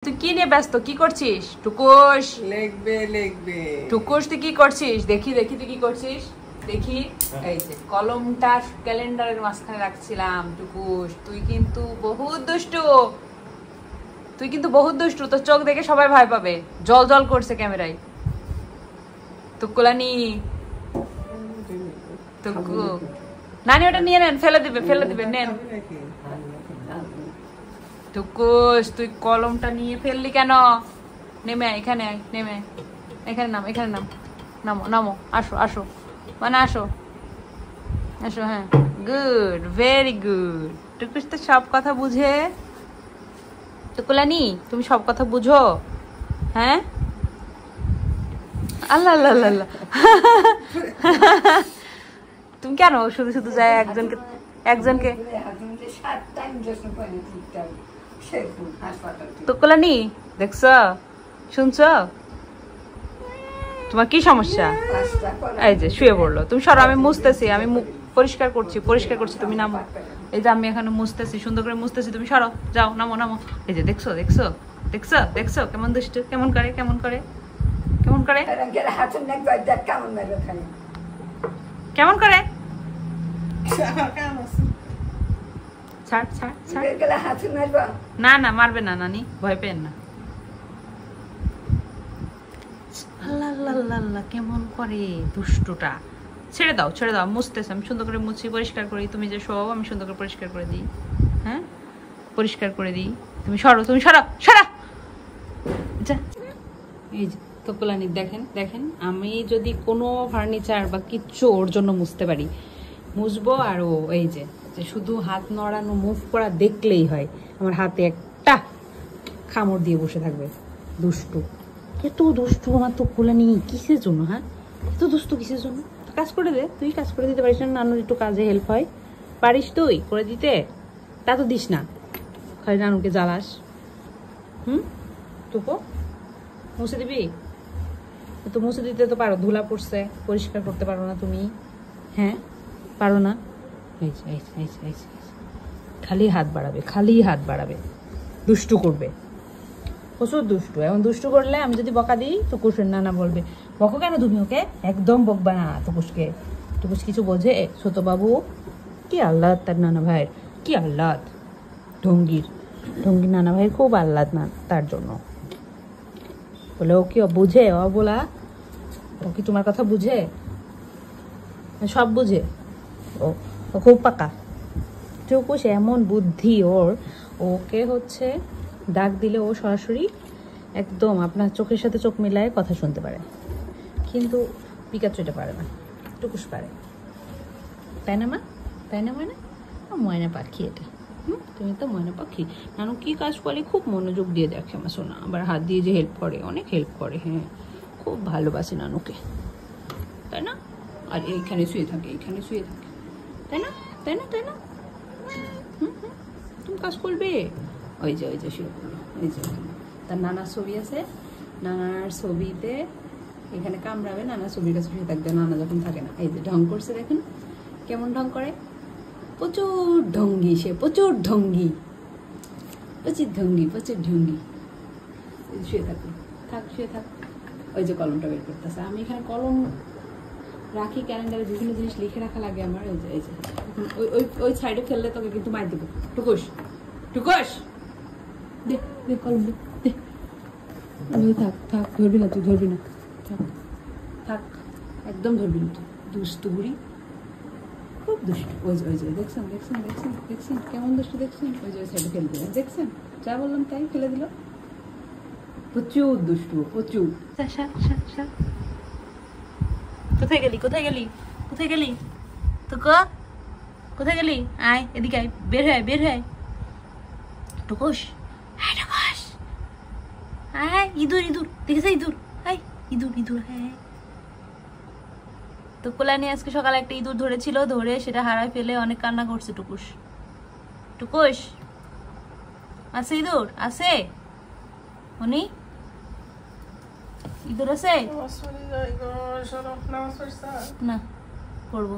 তুই কি নিয়ে ব্যস্ত? কি করছিস টুকুস? লিখবে টুকুস তুই কি করছিস? দেখি দেখি তুই কি করছিস দেখি। এই যে কলমটা ক্যালেন্ডারের মাঝখানে রাখছিলাম। টুকুস তুই কিন্তু বহুত দুষ্টু, তুই কিন্তু বহুত দুষ্টু। তোর চোখ দেখে সবাই ভয় পাবে। জল জল করছে ক্যামেরায়। টুকুলানি টুকু নানি ওটা নিয়ে নেন, ফেলে দিবে নেন। টুকুস তুই কলমটা নিয়ে ফেললি কেন? নেমে এখানে নেমে এখানে নাম নামো নামো আসো আসো মানে আসো আসো। হ্যাঁ গুড, ভেরি গুড। টুকুস তো সব কথা বুঝে। টুকুলানি তুমি সব কথা বুঝো? হ্যাঁ আল্লাহ আল্লাহ আল্লাহ। তুমি কেন শুধু শুধু যায় একজনকে টুকুলানি দেখছ শুনছ? তোমার কি সমস্যা? এই যে শুয়ে পড়লো। তুমি সরো, আমি মুছতেছি, আমি পরিষ্কার করছি তুমি নামো। এই যে আমি এখানে মুছতেছি, সুন্দর করে মুছতেছি, তুমি সরো, যাও নামো। এই যে দেখছো কেমন দুষ্টু, কেমন করে না মারবে না নানি, ভয় পেন না। আল্লাহ কেমন করে দুষ্টুটা। ছেড়ে দাও মুছতেছে, আমি সুন্দর করে মুছি, পরিষ্কার করি। তুমি যে শোও আমি সুন্দর করে পরিষ্কার করে দিই। হ্যাঁ পরিষ্কার করে দিই। তুমি সরো যা। এই যে তোকুলানি দেখেন আমি যদি কোনো ফার্নিচার বা কিচ্ছু ওর জন্য মুছতে পারি মুছবো। আর ও এই যে শুধু হাত নড়ানো মুভ করা দেখলেই হয় আমার হাতে একটা কামড় দিয়ে বসে থাকবে। দুষ্টু, এত দুষ্টু আমার তোকুলানি কিসের জন্য? হ্যাঁ এত দুষ্টু কিসের জন্য? কাজ করে দে, তুই কাজ করে দিতে পারিস না? নানুর একটু কাজে হেল্প হয়, পারিস তুই করে দিতে? তা তো দিস না, খালি নানুকে জ্বালাস। টুকু মুছে দিবি তো? মুছে দিতে তো পারো, ধুলা পড়ছে, পরিষ্কার করতে পারো না তুমি? হ্যাঁ পারো না? খালি হাত বাড়াবে, দুষ্টু করবে, প্রচুর দুষ্টু। এমন দুষ্টু করলে আমি যদি বকা দিই তো কুসুর নানা বলবে বকো কেন তুমি ওকে? একদম বকবা না টুকুসকে। টুকুস কিছু বোঝে? ছোট বাবু কি আহ্লাদ তার নানা ভাইয়ের, কি আহ্লাদ। ঢঙ্গির নানা ভাইয়ের খুব আহ্লাদ না তার জন্য। বলে ও কি বুঝে? বলা ও কি তোমার কথা বুঝে? সব বুঝে ও খুব পাকা। টুকুস এমন বুদ্ধি ওর, ওকে হচ্ছে ডাক দিলে ও সরাসরি একদম আপনার চোখের সাথে চোখ মিলায় কথা শুনতে পারে। কিন্তু পিকাচু এটা পারে না, টুকুস পারে। তাই না মানে ময়না পাখি এটা। তুমি তো ময়না পাখি। নানু কি কাজ করে খুব মনোযোগ দিয়ে দেখে আমার সোনা, আবার হাত দিয়ে যে হেল্প করে, অনেক হেল্প করে। হ্যাঁ খুব ভালোবাসে নানুকে, তাই না? আর এইখানে শুয়ে থাকে, তাই না? তুমি কাজ করবে। ওই যে শুরু করলো। এই যে তার নানার ছবি আছে, নানার ছবিতে এখানে কামড়াবে, নানার ছবির কাছে শুয়ে থাকবে নানা যখন থাকে না। এই যে ঢং করছে, দেখেন কেমন ঢং করে। প্রচুর ঢঙ্গি সে, প্রচুর ঢঙ্গি। শুয়ে থাক। ওই যে কলমটা বের করতেছে। আমি এখানে কলম রাখি, ক্যালেন্ডারে বিভিন্ন জিনিস লিখে রাখা লাগে আমার। এই যে ওই সাইডে ফেললে তোকে কিন্তু মার দেবো। টুকুস দে কলম দে। থাক ধরবি না, থাক একদম ধরবি না তুই। দুষ্টু বুড়ি, খুব দুষ্টু। ওই যে দেখছেন কেমন দুষ্টু, দেখছেন? ওই যে ওই সাইডে ফেলে দিল, দেখছেন? যা বললাম তাই ফেলে দিল। প্রচুর দুষ্টু, প্রচুর। কোথায় গেলি তোকে? কোথায় গেলি? আয় এদিকে আয়, বের হয়। টুকুস আয়, ইঁদুর দেখেছে? ইঁদুর হ্যাঁ। তো কোলানি আজকে সকালে একটা ইঁদুর ধরেছিল, ধরে সেটা হারায় ফেলে অনেক কান্না করছে। টুকুস আছে ইঁদুর? আছে উনি? ইঁদুর আছে না? পড়বো।